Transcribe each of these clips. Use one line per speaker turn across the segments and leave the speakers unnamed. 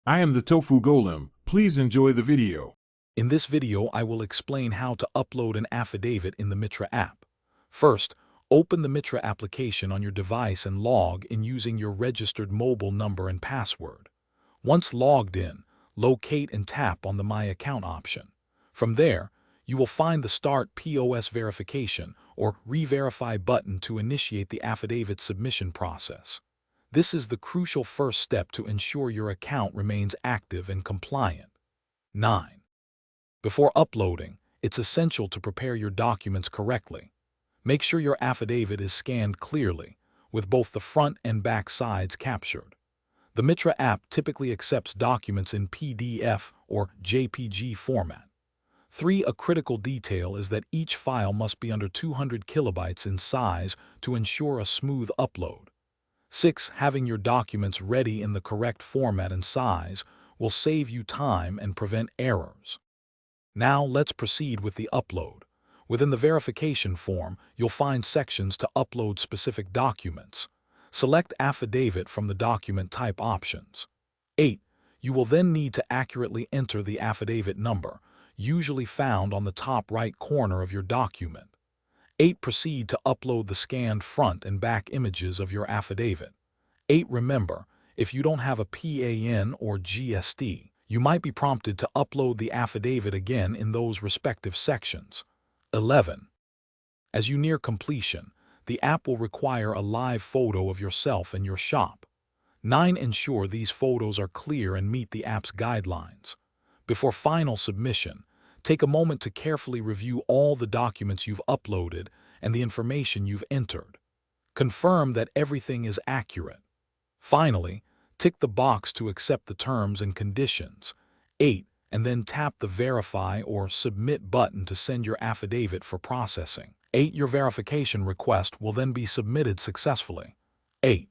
I am the Tofu Golem. Please enjoy the video.
In this video, I will explain how to upload an affidavit in the Mitra app. First, open the Mitra application on your device and log in using your registered mobile number and password. Once logged in, locate and tap on the My Account option. From there, you will find the Start POS Verification or Re-Verify button to initiate the affidavit submission process. This is the crucial first step to ensure your account remains active and compliant. 9. Before uploading, it's essential to prepare your documents correctly. Make sure your affidavit is scanned clearly, with both the front and back sides captured. The Mitra app typically accepts documents in PDF or JPG format. 3. A critical detail is that each file must be under 200 kilobytes in size to ensure a smooth upload. 6. Having your documents ready in the correct format and size will save you time and prevent errors. Now let's proceed with the upload. Within the verification form, you'll find sections to upload specific documents. Select Affidavit from the document type options. 8. You will then need to accurately enter the affidavit number, usually found on the top right corner of your document. 8. Proceed to upload the scanned front and back images of your affidavit. 8. Remember, if you don't have a PAN or GST, you might be prompted to upload the affidavit again in those respective sections. 11. As you near completion, the app will require a live photo of yourself and your shop. 9. Ensure these photos are clear and meet the app's guidelines. Before final submission, take a moment to carefully review all the documents you've uploaded and the information you've entered. Confirm that everything is accurate. Finally, tick the box to accept the terms and conditions. 8. And then tap the Verify or Submit button to send your affidavit for processing. 8. Your verification request will then be submitted successfully. 8.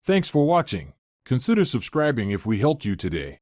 Thanks for watching. Consider subscribing if we helped you today.